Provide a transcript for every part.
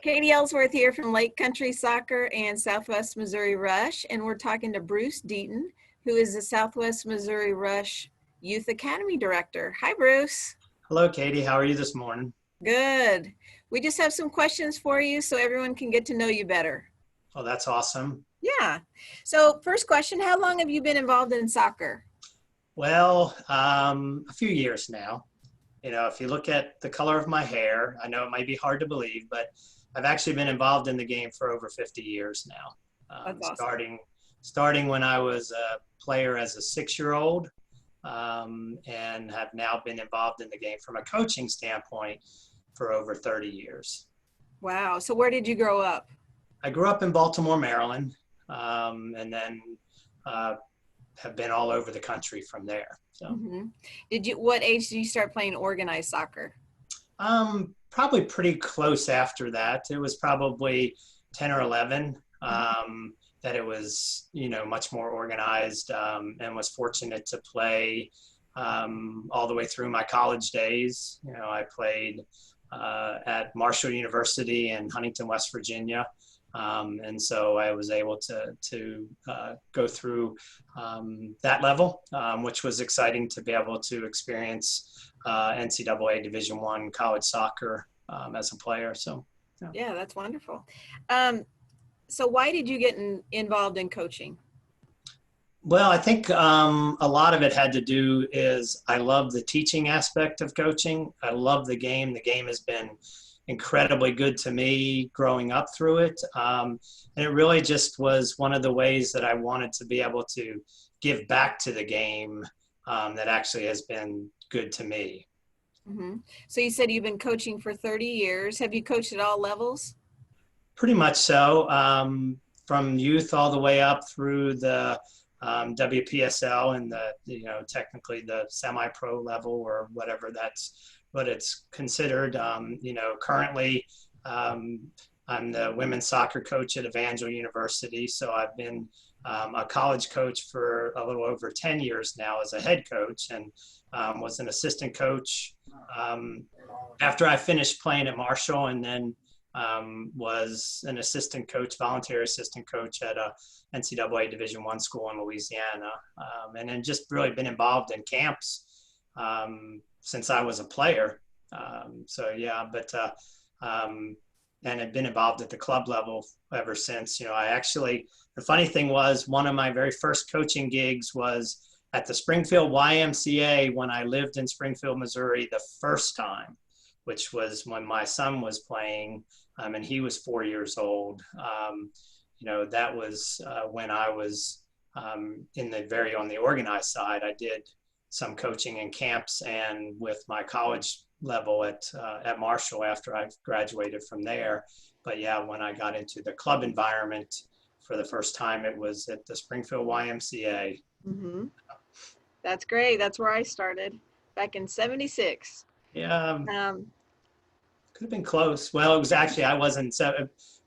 Katie Ellsworth here from Lake Country Soccer and Southwest Missouri Rush, and we're talking to Bruce Deaton, who is the Southwest Missouri Rush Youth Academy Director. Hi, Bruce. Hello, Katie. How are you this morning? Good. We just have some questions for you so everyone can get to know you better. Oh, that's awesome. Yeah. So first question, how long have you been involved in soccer? Well, a few years now. You know, if you look at the color of my hair, I know it might be hard to believe, but I've actually been involved in the game for over 50 years now. That's awesome. Starting when I was a player as a 6-year-old, and have now been involved in the game from a coaching standpoint for over 30 years. Wow. So where did you grow up? I grew up in Baltimore, Maryland, and then have been all over the country from there. So, What age did you start playing organized soccer? probably pretty close after that. It was probably 10 or 11 that it was, much more organized, and was fortunate to play all the way through my college days. I played at Marshall University in Huntington, West Virginia. And so I was able to go through that level, which was exciting to be able to experience NCAA Division I college soccer as a player. So, yeah, that's wonderful. So why did you get involved in coaching? Well, I think a lot of it had to do is I love the teaching aspect of coaching. I love the game. The game has been incredibly good to me growing up through it. And it really just was one of the ways that I wanted to be able to give back to the game that actually has been good to me. So you said you've been coaching for 30 years. Have you coached at all levels? Pretty much so, from youth all the way up through the WPSL and technically the semi-pro level or whatever what it's considered. Currently I'm the women's soccer coach at Evangel University. So I've been a college coach for a little over 10 years now as a head coach, and was an assistant coach after I finished playing at Marshall, and then was an assistant coach, volunteer assistant coach at a NCAA Division I school in Louisiana, and then just really been involved in camps since I was a player. And had been involved at the club level ever since. The funny thing was, one of my very first coaching gigs was at the Springfield YMCA when I lived in Springfield, Missouri the first time, which was when my son was playing, and he was 4 years old. That was when I was on the organized side. I did some coaching in camps and with my college level at Marshall after I graduated from there. But yeah, when I got into the club environment for the first time, it was at the Springfield YMCA. That's great. That's where I started back in '76. Yeah. Could have been close. Well, it was actually,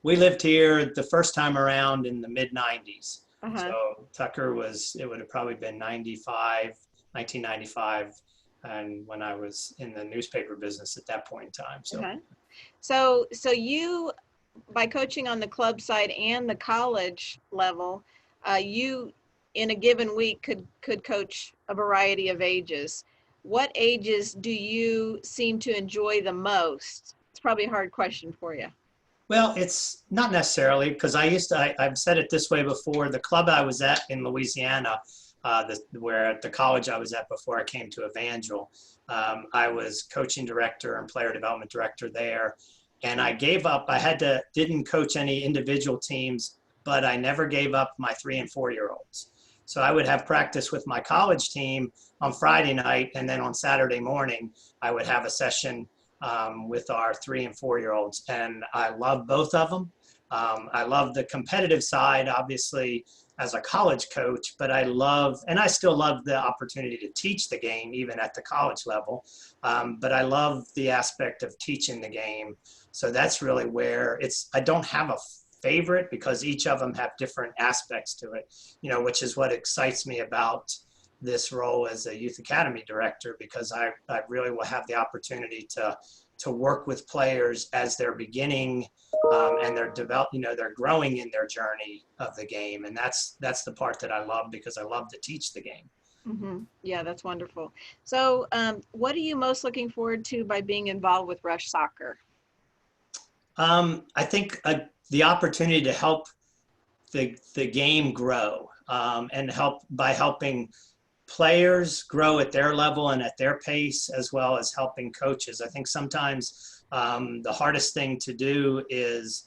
we lived here the first time around in the mid 90s. So Tucker it would have probably been 1995. And when I was in the newspaper business at that point in time. So you, by coaching on the club side and the college level, you in a given week could coach a variety of ages. What ages do you seem to enjoy the most? It's probably a hard question for you. Well, it's not necessarily, because I've said it this way before. The club I was at in Louisiana, where at the college I was at before I came to Evangel, I was coaching director and player development director there. And I gave up. Didn't coach any individual teams, but I never gave up my 3 and 4 year olds. So I would have practice with my college team on Friday night, and then on Saturday morning, I would have a session with our 3 and 4 year olds. And I love both of them. I love the competitive side, obviously, as a college coach, but I still love the opportunity to teach the game, even at the college level. But I love the aspect of teaching the game. So that's really where I don't have a favorite, because each of them have different aspects to it, which is what excites me about this role as a youth academy director, because I really will have the opportunity to to work with players as they're beginning and they're growing in their journey of the game. And that's the part that I love, because I love to teach the game. Yeah, that's wonderful. So what are you most looking forward to by being involved with Rush Soccer? I think the opportunity to help the game grow, and helping players grow at their level and at their pace, as well as helping coaches. I think sometimes the hardest thing to do is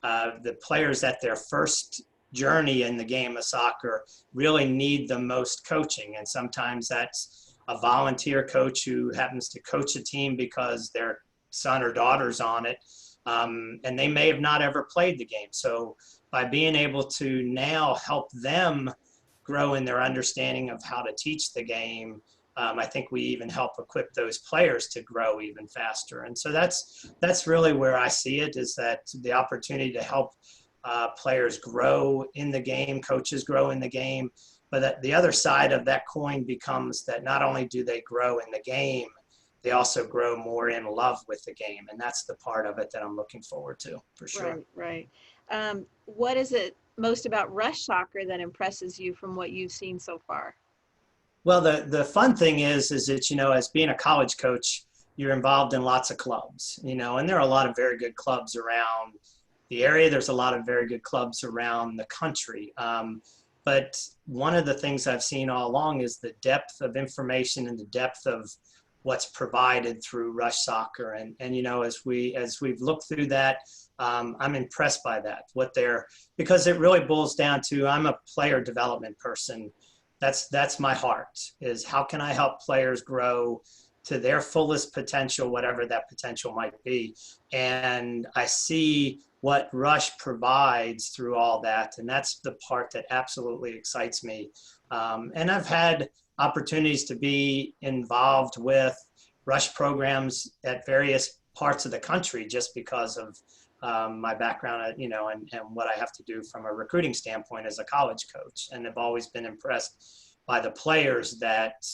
the players at their first journey in the game of soccer really need the most coaching. And sometimes that's a volunteer coach who happens to coach a team because their son or daughter's on it. And they may have not ever played the game. So by being able to now help them grow in their understanding of how to teach the game, I think we even help equip those players to grow even faster. And so that's really where I see it, is that the opportunity to help players grow in the game, coaches grow in the game. But that the other side of that coin becomes that not only do they grow in the game, they also grow more in love with the game. And that's the part of it that I'm looking forward to, for sure. Right. What is it most about Rush Soccer that impresses you from what you've seen so far? Well, the fun thing is that, as being a college coach, you're involved in lots of clubs, and there are a lot of very good clubs around the area. There's a lot of very good clubs around the country. But one of the things I've seen all along is the depth of information and the depth of what's provided through Rush Soccer. And as we've looked through that, I'm impressed by that, because it really boils down to, I'm a player development person. That's my heart, is how can I help players grow to their fullest potential, whatever that potential might be. And I see what Rush provides through all that. And that's the part that absolutely excites me. And I've had opportunities to be involved with Rush programs at various parts of the country, just because of my background, and what I have to do from a recruiting standpoint as a college coach. And I've always been impressed by the players that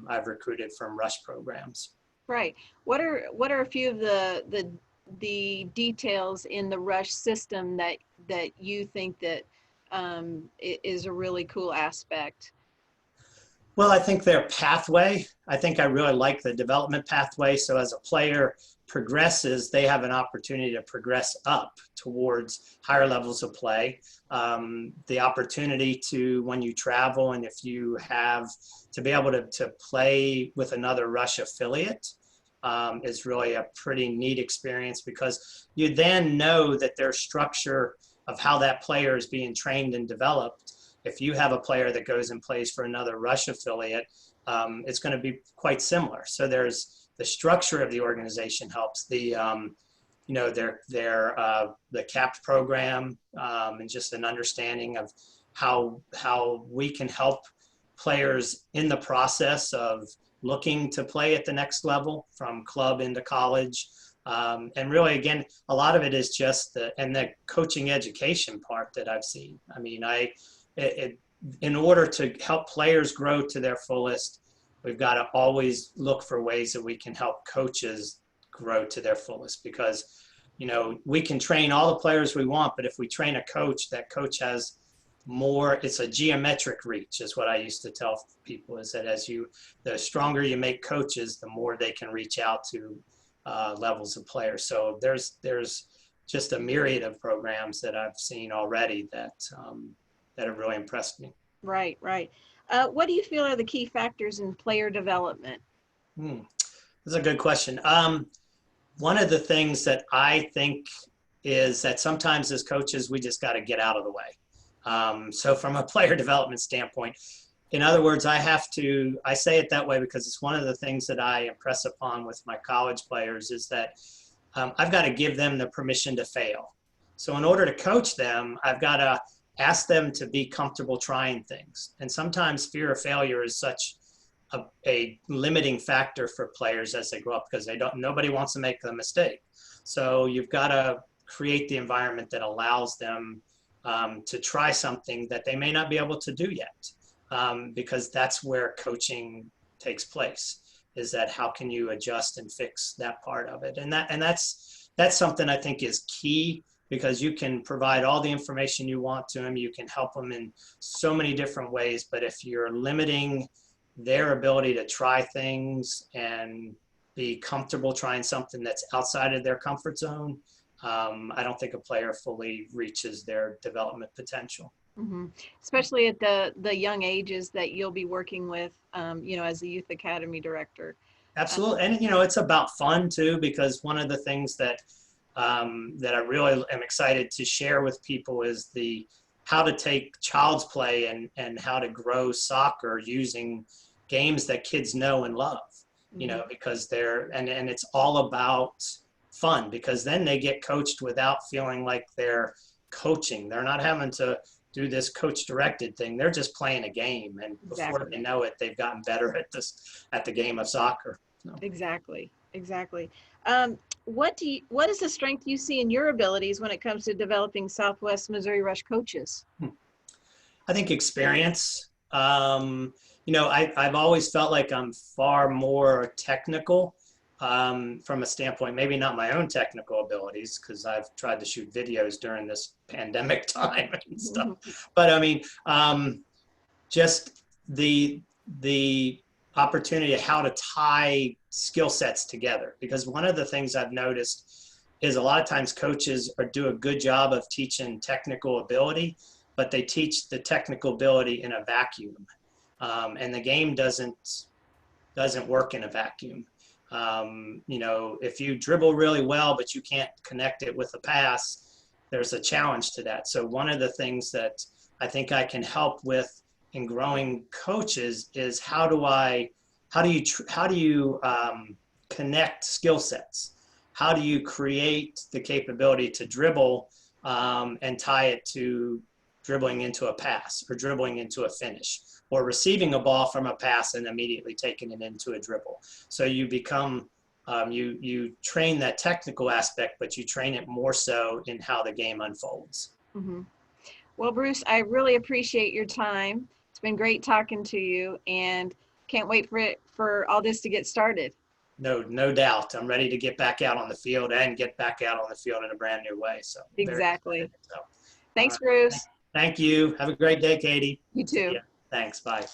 I've recruited from Rush programs. Right. What are a few of the details in the Rush system that you think that is a really cool aspect? Well, I think their pathway, I think I really like the development pathway. So as a player progresses, they have an opportunity to progress up towards higher levels of play. The opportunity to, when you travel, and if you have to be able to play with another Rush affiliate, is really a pretty neat experience, because you then know that their structure of how that player is being trained and developed. If you have a player that goes and plays for another Rush affiliate, it's going to be quite similar. So there's the structure of the organization helps, the capped program, and just an understanding of how we can help players in the process of looking to play at the next level, from club into college. And really, again, a lot of it is just the coaching education part that I've seen. I mean, in order to help players grow to their fullest, we've got to always look for ways that we can help coaches grow to their fullest, because, we can train all the players we want, but if we train a coach, that coach has more, it's a geometric reach, is what I used to tell people, is that the stronger you make coaches, the more they can reach out to levels of players. So there's just a myriad of programs that I've seen already that have really impressed me. Right. What do you feel are the key factors in player development? That's a good question. One of the things that I think is that sometimes as coaches, we just got to get out of the way. So from a player development standpoint, in other words, I say it that way because it's one of the things that I impress upon with my college players, is that I've got to give them the permission to fail. So in order to coach them, I've got to ask them to be comfortable trying things. And sometimes fear of failure is such a limiting factor for players as they grow up, because nobody wants to make a mistake. So you've got to create the environment that allows them to try something that they may not be able to do yet, because that's where coaching takes place. is that how can you adjust and fix that part of it? And that's something I think is key, because you can provide all the information you want to them. You can help them in so many different ways, but if you're limiting their ability to try things and be comfortable trying something that's outside of their comfort zone, I don't think a player fully reaches their development potential. Mm-hmm. Especially at the young ages that you'll be working with, as a youth academy director. Absolutely. And, it's about fun too, because one of the things that I really am excited to share with people is how to take child's play and how to grow soccer using games that kids know and love, because and it's all about fun, because then they get coached without feeling like they're coaching. They're not having to do this coach directed thing. They're just playing a game. And before they know it, they've gotten better at the game of soccer. So. Exactly. What is the strength you see in your abilities when it comes to developing Southwest Missouri Rush coaches? I think experience. I've always felt like I'm far more technical from a standpoint, maybe not my own technical abilities, because I've tried to shoot videos during this pandemic time and stuff. But I mean, just the opportunity of how to tie skill sets together. Because one of the things I've noticed is a lot of times coaches do a good job of teaching technical ability, but they teach the technical ability in a vacuum. And the game doesn't work in a vacuum. If you dribble really well, but you can't connect it with a pass, there's a challenge to that. So one of the things that I think I can help with in growing coaches is how do you connect skill sets? How do you create the capability to dribble and tie it to dribbling into a pass, or dribbling into a finish, or receiving a ball from a pass and immediately taking it into a dribble? So you become, you train that technical aspect, but you train it more so in how the game unfolds. Mm-hmm. Well, Bruce, I really appreciate your time. It's been great talking to you, and can't wait for all this to get started. No doubt. I'm ready to get back out on the field and get back out on the field in a brand new way. So exactly. So, thanks, Bruce. Thank you. Have a great day, Katie. You too. Thanks. Bye.